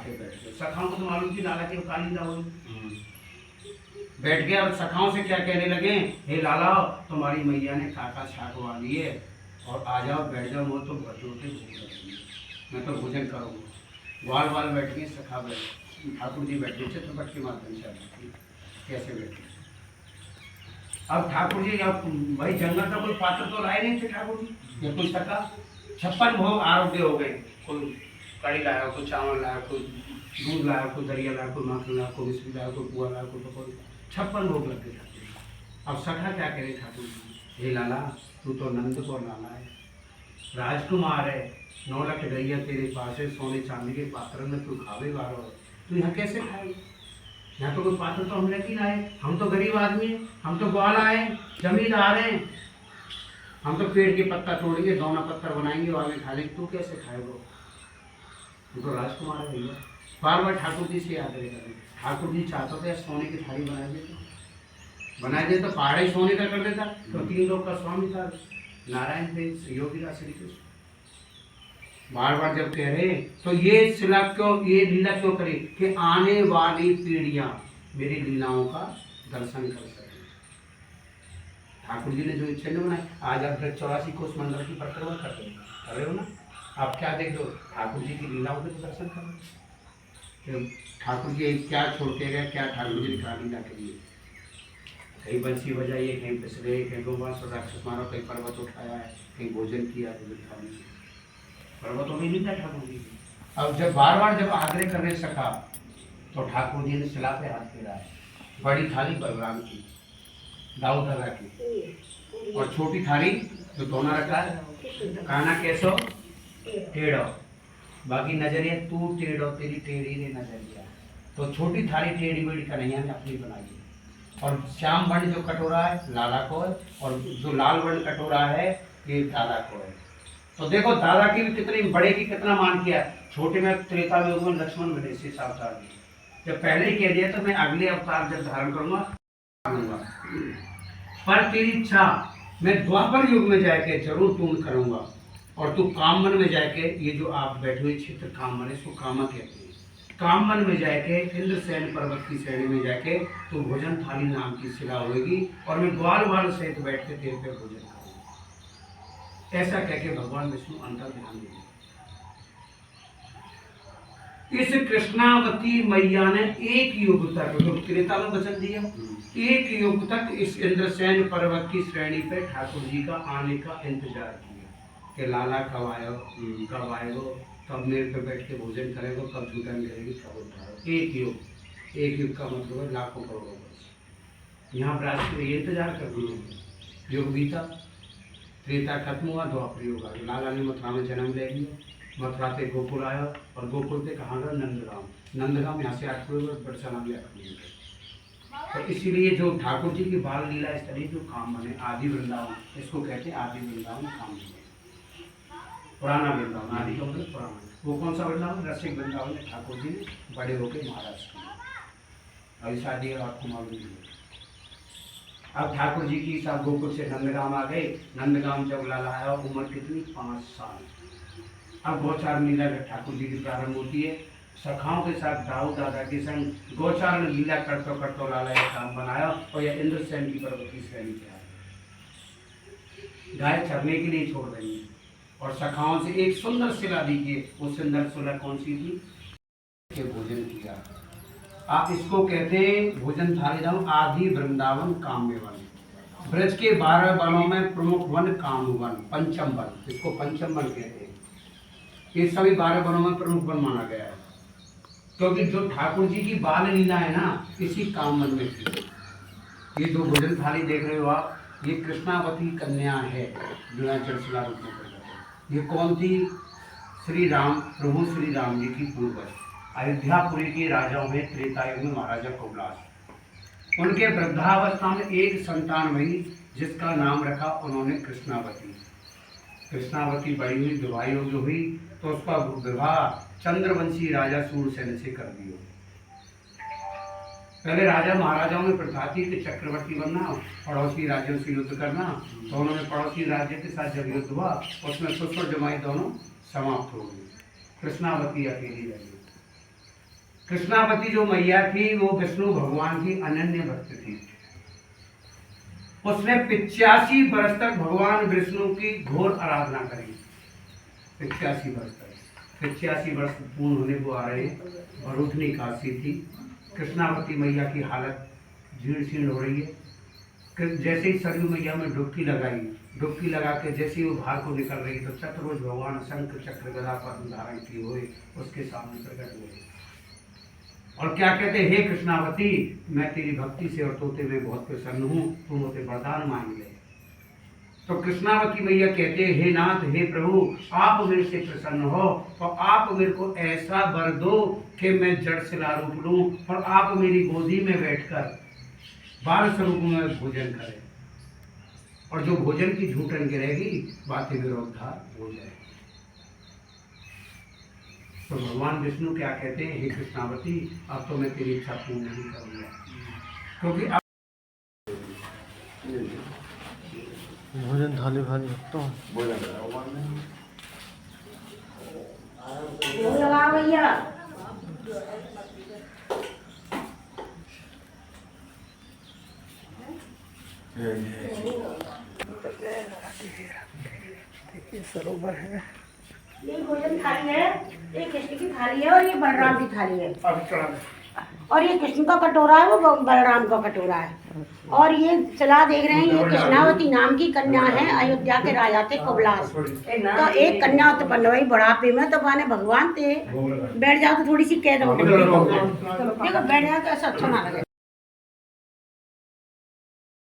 आके बैठ गए। सखाओं को तो मालूम थी लाला की कालिंदा हुई। बैठ गए और सखाओं से क्या कहने लगे, हे लाला तुम्हारी मैया ने काका छाकवा लिए और आ जाओ बैठ जाओ, वो तो भटोटे मैं तो भोजन करूँगा। ग्वाल वाल बैठ गए, सखा बैठ, ठाकुर जी बैठ गए छत्रपट के माध्यम से कैसे बैठे। अब ठाकुर जी, अब भाई जंगल का कोई पात्र तो लाए नहीं थे ठाकुर जी, या कोई सका 56 भोग आरोग्य हो गए। कोई कड़ी लाया, कोई चावल लाया, कोई दूध लाया, कोई दरिया लाया, कोई माखन लाया, कोई मिश्री लाया, कोई पुआ लाया, कोई पकौड़ी, 56 भोग लग गए ठाकुर जी। अब सखा क्या करे ठाकुर जी, हे लाला तू तो नंद को लाला है, राजकुमार है, 9 लाख गैया तेरे पास है, सोने चांदी के पात्र में तू खावे वालो है, तू यहाँ कैसे खाए? यहाँ तो कोई पात्र तो हम नहीं लाए, हम तो गरीब आदमी हैं, हम तो ग्वाल आए, जमींदार हैं, हम तो पेड़ के पत्ता तोड़ेंगे, दोना पत्थर बनाएंगे और आगे खा लेंगे, तू कैसे खाएगा? तू तो राजकुमार है भैया। बार बार ठाकुर जी से याद करें। ठाकुर जी चाहते थे सोने की थाली बना दे तो पहाड़ सोने का कर देता, तो 3 लोग का स्वामी था, नारायण थे, योगी था श्री कृष्ण। बार बार जब कह रहे तो ये शिला क्यों, ये लीला क्यों करे कि आने वाली पीढ़ियां मेरी लीलाओं का दर्शन कर सके। ठाकुर जी ने जो इच्छा बनाई, आज आप 84 कोष मंडल की परिक्रमा कर रहे हो ना, आप क्या देख लो, ठाकुर जी की लीलाओं के तो दर्शन करो। ठाकुर जी क्या छोड़ते गए, क्या ठाकुर जी का लीला के लिए, कहीं बंसी बजाइए, कहीं पिसरे, कहीं गोमांस राक्षस मारो, कहीं पर्वत उठाया है, कहीं भोजन किया, पर्वतों में नहीं था ठाकुर जी। अब जब बार बार जब आग्रह करने सका तो ठाकुर जी ने शिला पे हाथ फेरा है। बड़ी थाली बलराम की, दाऊद दादा की, और छोटी थाली जो दोना रखा है, काना कैसो टेढ़ो, बाकी नजरिया तू टेढ़ो, तेरी टेढ़ी ने नजरिया, तो छोटी थाली टेढ़ी बेड़ी कन्हैया ने अपनी बनाई है। और श्याम वर्ण जो कटोरा है लाला को है, और जो लाल वर्ण कटोरा है ये दादा को है। तो देखो दादा की भी कितनी, बड़े की कितना मान किया, छोटे में त्रेता में हुआ लक्ष्मण मिले से अवतार में, जब पहले ही कह दिया तो मैं अगले अवतार जब धारण करूंगा पर तेरी इच्छा मैं द्वापर युग में जाके जरूर पूर्ण करूंगा। और तू कामन में जाके, ये जो आप बैठे हुए क्षेत्र कामन, इसको कामा कहते हैं, कामन में जाके इंद्रसेन पर्वत की श्रेणी में जाके तो भोजन थाली नाम की शिला होगी और मैं ग्वाल वाल सहित बैठ के तेरे पे भोजन करूंगा। ऐसा कह के भगवान विष्णु अंतर ध्यान देंगे। इस कृष्णावती मैया ने एक युग तक, तो त्रेता में वचन दिया, एक युग तक इस इंद्रसेन पर्वत की श्रेणी पे ठाकुर जी का आने का इंतजार किया कि लाला कब आयो, कब आएगो, कब मेरे पे बैठ के भोजन करेगो, कब झूठा मिलेगी, कब उठाओ। एक युग, एक युग का मतलब है लाखों करोड़ों वर्ष। यहाँ पर इंतजार कर दिए, युग बीता, त्रेता खत्म हुआ, द्वापर युग आ गया, लाला ने मथुरा में जन्म ले लिया, मथुरा से गोकुल आया और गोकुल से कहाँ गया नंदगांव, नंदगांव यहाँ से 8 किलोमीटर, बरसाना भी 8 किलोमीटर। तो इसीलिए जो ठाकुर जी की बाल लीला स्थली जो काम बने आदि वृंदावन, इसको कहते हैं आदि वृंदावन काम बने, पुराना वृंदावन, आदि का मतलब पुराना। वो कौन सा वृंदावन? रसिक वृंदावन में ठाकुर जी ने बड़े होकर महाराज किए। अभी शादी आपको मालूम नहीं। अब ठाकुर जी की सब गोकुल से नंदगांव आ गए, नंदगांव जब लाला आया उम्र कितनी 5 साल। अब गोचारण लीला ठाकुर जी की प्रारंभ होती है, सखाओं के साथ दाऊद दादा के संग गोचारण लीला करते करते लाला यह काम बनाया और यह इंद्रसेन की पर्वती श्रेणी पे आया। गाय चरने के लिए छोड़ रही है और सखाओं से एक सुंदर शिला दी गई। वो सुंदर शिला कौन सी थी? के भोजन किया। आप इसको कहते हैं भोजन थाली जाऊं आदि वृंदावन काम्य वन। ब्रज के 12 वनों में प्रमुख वन काम वन, पंचम वन, इसको पंचम वन कहते हैं। ये सभी 12 वनों में प्रमुख वन माना गया है क्योंकि जो ठाकुर जी की बाल लीला है ना, इसी काम वन में थी। ये जो भोजन थाली देख रहे हो आप, ये कृष्णावती कन्या है, शिला रूप में प्रकट है। ये कौन थी? श्री राम, प्रभु श्री राम जी की पूर्वज, अयोध्यापुरी के राजाओं में त्रेतायुग में महाराजा कोबलास। उनके वृद्धावस्था में एक संतान हुई जिसका नाम रखा उन्होंने कृष्णावती। कृष्णावती बड़ी हुई, विवाह योग्य हुई तो उसका विवाह चंद्रवंशी राजा सूरसेन से कर दिया। पहले राजा महाराजाओं में प्रथा थी कि चक्रवर्ती बनना, पड़ोसी राज्यों से युद्ध करना। तो उन्होंने पड़ोसी राज्य के साथ जब युद्ध हुआ उसमें ससुर जमाई दोनों समाप्त हो गए, कृष्णावती अकेली रही। कृष्णावती जो मैया थी वो विष्णु भगवान की अनन्य भक्त थी। उसने 85 वर्ष तक भगवान विष्णु की घोर आराधना करी। 85 वर्ष तक, 85 वर्ष पूर्ण होने को आ रहे हैं। भरूठनी काशी थी। कृष्णावती मैया की हालत जीर्ण शीर्ण हो रही है। जैसे ही सरयू मैया में डुबकी लगाई, डुबकी लगा के जैसे ही वो बाहर को निकल रही तो चतुर्भुज भगवान शंख चक्र गदा पद्म धारण किए हुए उसके सामने प्रकट हुए और क्या कहते, हे कृष्णावती, मैं तेरी भक्ति से और तोते में बहुत प्रसन्न हूँ, तू मुझे वरदान मांग ले। तो कृष्णावती मैया कहते, हे नाथ, हे प्रभु, आप मेरे से प्रसन्न हो और आप मेरे को ऐसा वर दो कि मैं जड़ से लारूप लूं और आप मेरी गोदी में बैठकर बाल स्वरूप में भोजन करें और जो भोजन की झूठन गिरेगी बातें विरोधार हो जाए। तो भगवान विष्णु क्या कहते हैं, हे कृष्णावती, अब तो मैं तेरी इच्छा पूर्ण नहीं करूंगा, क्योंकि अब भोजन थाली भाली तो लगा भैया। सरोवर है। ये भोजन थाली है, ये कृष्ण की थाली है और ये बलराम की थाली है। और ये कृष्ण का कटोरा है, वो बलराम का कटोरा है। और ये चला देख रहे हैं, ये कृष्णावती नाम की कन्या है, अयोध्या के राजा थे कुबलास। तो एक कन्या उत्पन्न हुई बुढ़ापे में, तो माने भगवान थे बैठ जाओ तो थोड़ी सी कह दो, देखो बैठ जाओ तो ऐसा अच्छा ना लगे।